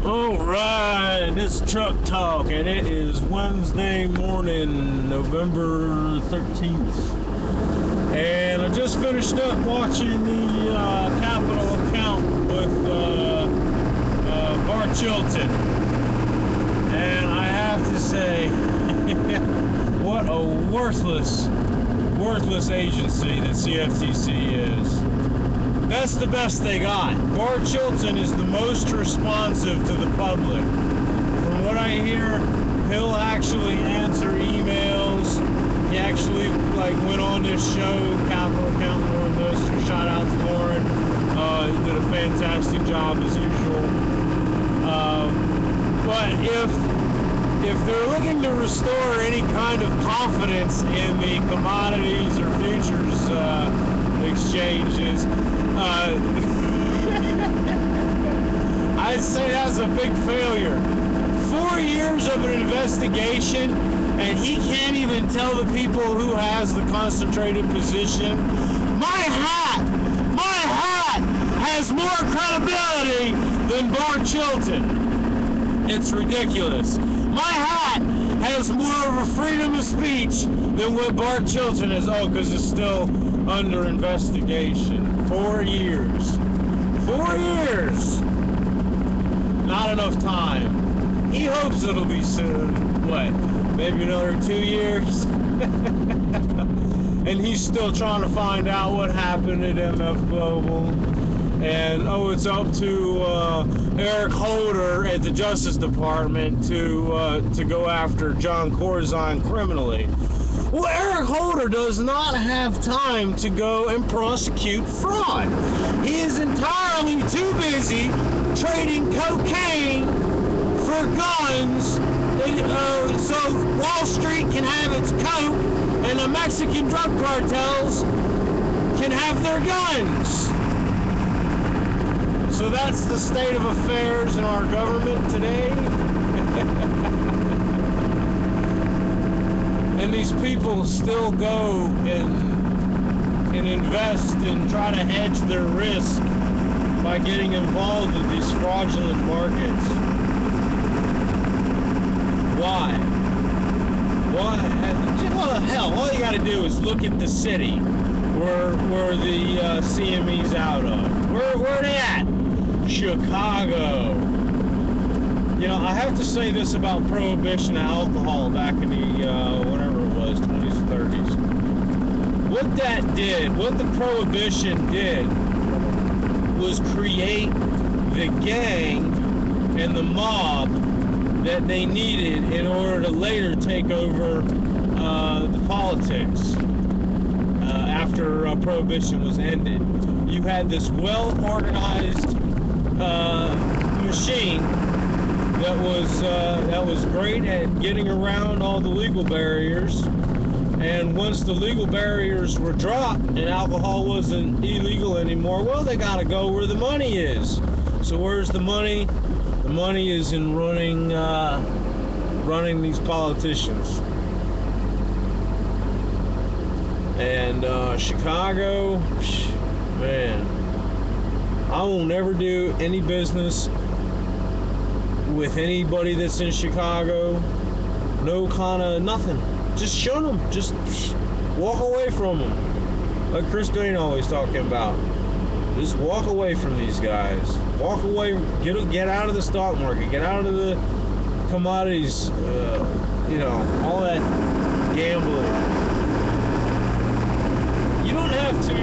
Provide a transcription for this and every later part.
Alright, this is Truck Talk, and it is Wednesday morning, November 13th. And I just finished up watching the Capital Account with Bart Chilton. And I have to say, what a worthless agency that CFTC is. That's the best they got. Bart Chilton is the most responsive to the public. From what I hear, he'll actually answer emails. He actually went on this show, Capital Account Lauren Lister. Shout out to Lauren. He did a fantastic job as usual. But if they're looking to restore any kind of confidence in the commodities or futures exchanges, I'd say that's a big failure. 4 years of an investigation, and he can't even tell the people who has the concentrated position. My hat has more credibility than Bart Chilton. It's ridiculous. My hat has more of a freedom of speech than what Bart Chilton is. Oh, because it's still under investigation. 4 years. 4 years! Not enough time. He hopes it'll be soon. What? Maybe another 2 years? And he's still trying to find out what happened at MF Global. And it's up to Eric Holder at the Justice Department to go after John Corzine criminally. Well, Eric Holder does not have time to go and prosecute fraud. He is entirely too busy trading cocaine for guns, so Wall Street can have its coke and the Mexican drug cartels can have their guns. So that's the state of affairs in our government today. And these people still go and invest and try to hedge their risk by getting involved in these fraudulent markets. Why? Why? Well, hell, all you got to do is look at the city where the CME's out of. Where are they at? Chicago. You know, I have to say this about prohibition of alcohol back in the, whatever it was, 20s, 30s. What that did, what the prohibition did, was create the gang and the mob that they needed in order to later take over the politics after prohibition was ended. You had this well-organized machine that was great at getting around all the legal barriers, and once the legal barriers were dropped and alcohol wasn't illegal anymore, well, they got to go where the money is. So where's the money? The money is in running these politicians. And Chicago, man, I will never do any business with anybody that's in Chicago. No kind of nothing. Just shun them. Just walk away from them. Like Chris Green always talking about. Just walk away from these guys. Walk away. Get out of the stock market. Get out of the commodities. All that gambling. You don't have to.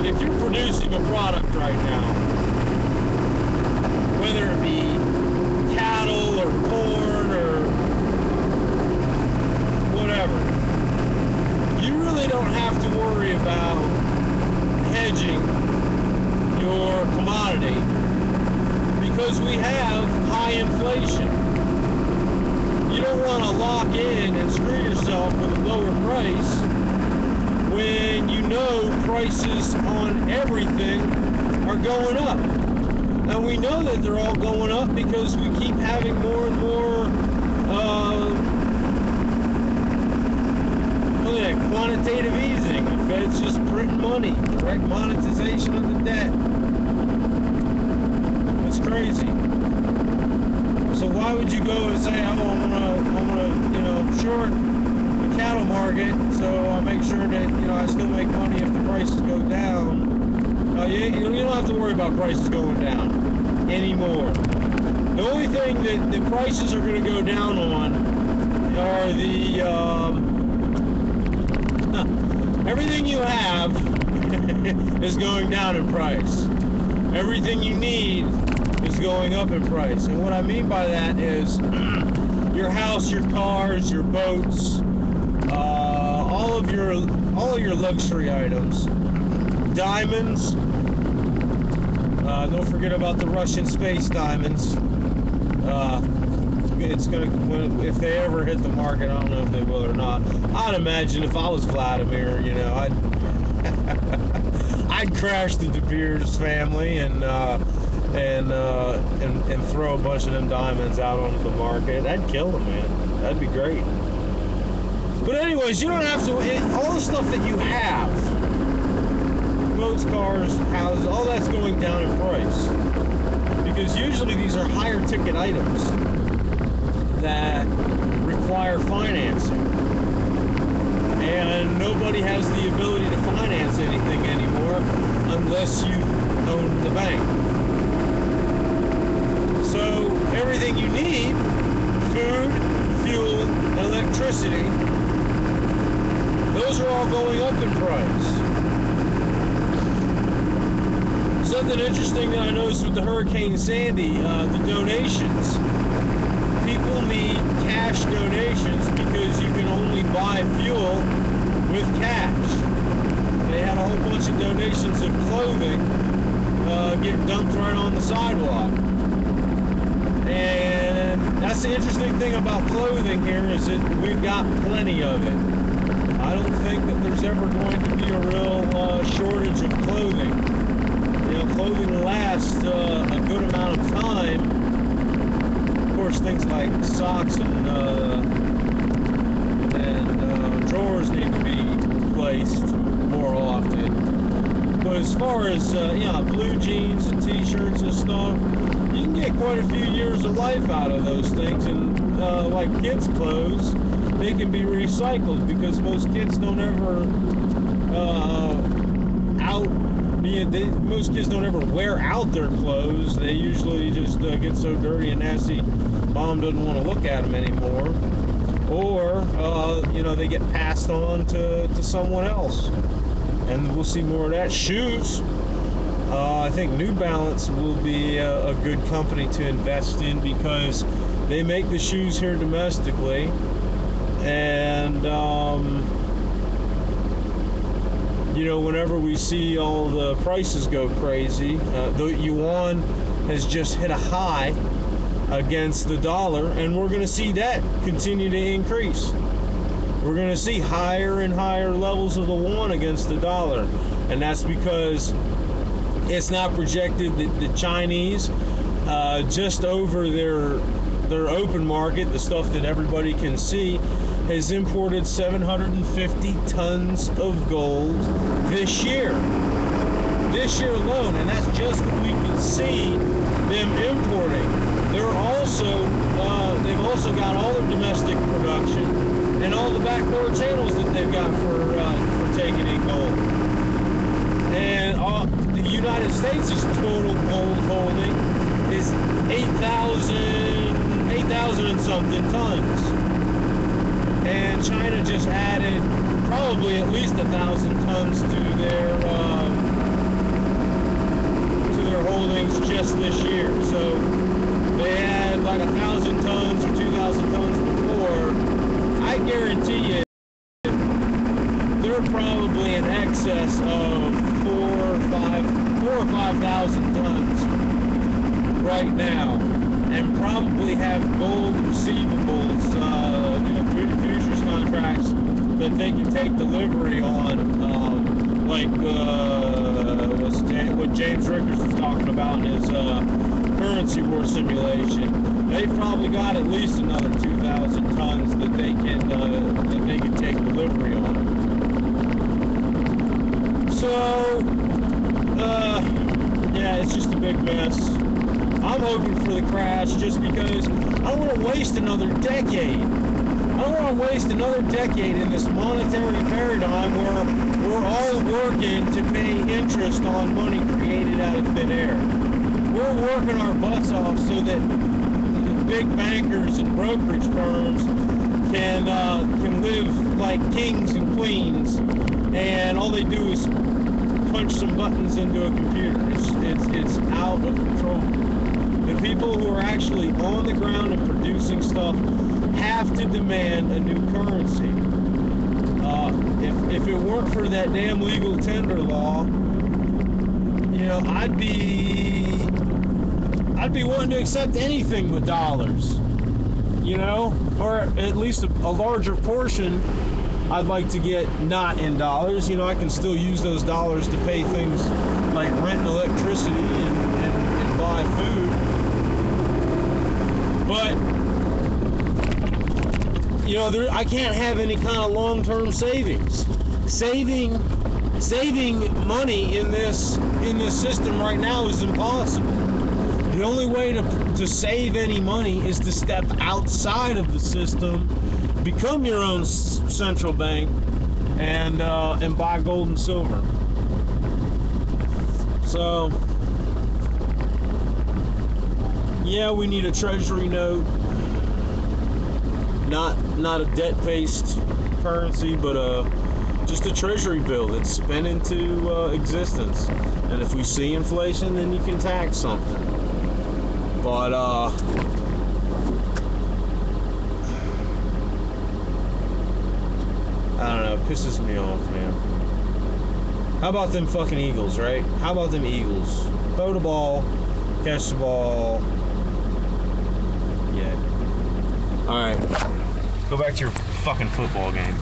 If you're producing a product right now, whether it be cattle or corn or whatever, you really don't have to worry about hedging your commodity because we have high inflation. You don't want to lock in and screw yourself with a lower price when you know prices on everything are going up. And we know that they're all going up because we keep having more and more quantitative easing. The Fed's just printing money, direct monetization of the debt. It's crazy. So why would you go and say, oh, I'm gonna, short the cattle market, so I'll make sure that, I still make money if the prices go down. You don't have to worry about prices going down anymore. The only thing that the prices are going to go down on are the everything you have is going down in price. Everything you need is going up in price. And what I mean by that is your house, your cars, your boats, all of your luxury items, diamonds. Don't forget about the Russian space diamonds. It's gonna, if they ever hit the market, I don't know if they will or not. I'd imagine if I was Vladimir, I'd crash the De Beers family and throw a bunch of them diamonds out onto the market. I'd kill them, man. That'd be great. But anyways, you don't have to. All the stuff that you have, boats, cars, houses, all that's going down in price. Because usually these are higher ticket items that require financing. And nobody has the ability to finance anything anymore unless you own the bank. So everything you need, food, fuel, electricity, those are all going up in price. Something interesting that I noticed with the Hurricane Sandy, the donations. People need cash donations because you can only buy fuel with cash. They had a whole bunch of donations of clothing get dumped right on the sidewalk. And that's the interesting thing about clothing here is that we've got plenty of it. I don't think that there's ever going to be a real shortage of clothing. Clothing lasts a good amount of time. Of course, things like socks and drawers need to be replaced more often. But as far as blue jeans and t-shirts and stuff, you can get quite a few years of life out of those things. And like kids' clothes, they can be recycled because most kids don't ever most kids don't ever wear out their clothes. They usually just get so dirty and nasty, mom doesn't want to look at them anymore. Or, they get passed on to someone else. And we'll see more of that. Shoes. I think New Balance will be a good company to invest in because they make the shoes here domestically. And, whenever we see all the prices go crazy, the yuan has just hit a high against the dollar, and we're going to see that continue to increase. We're going to see higher and higher levels of the yuan against the dollar, and that's because it's now projected that the Chinese, just over their open market, the stuff that everybody can see, has imported 750 tons of gold this year. This year alone, and that's just what we can see them importing. They've also got all their domestic production and all the backdoor channels that they've got for taking in gold. And the United States' total gold holding is 8,000 and something tons. And China just added probably at least 1,000 tons to their holdings just this year. So they had like 1,000 tons or 2,000 tons before. I guarantee you, they're probably in excess of 4,000 or 5,000 tons right now, and probably have gold receivables, futures contracts that they can take delivery on, like what James Rickers was talking about in his currency war simulation. They've probably got at least another 2,000 tons that they can take delivery on. So, yeah, it's just a big mess. I'm hoping for the crash just because I don't want to waste another decade. I don't want to waste another decade in this monetary paradigm where we're all working to pay interest on money created out of thin air. We're working our butts off so that the big bankers and brokerage firms can live like kings and queens, and all they do is punch some buttons into a computer. It's out of control. The people who are actually on the ground and producing stuff have to demand a new currency. If it weren't for that damn legal tender law, you know, I'd be willing to accept anything with dollars, you know, or at least a larger portion. I'd like to get not in dollars. You know, I can still use those dollars to pay things like rent and electricity and buy food. But, you know, I can't have any kind of long-term savings. Saving money in this system right now is impossible. The only way to save any money is to step outside of the system, become your own central bank, and buy gold and silver. So, yeah, we need a treasury note, not a debt-based currency, but just a treasury bill that's spent into existence. And if we see inflation, then you can tax something. But I don't know, it pisses me off, man. How about them fucking Eagles, right? How about them Eagles? Throw the ball, catch the ball. Yeah. Alright. Go back to your fucking football game.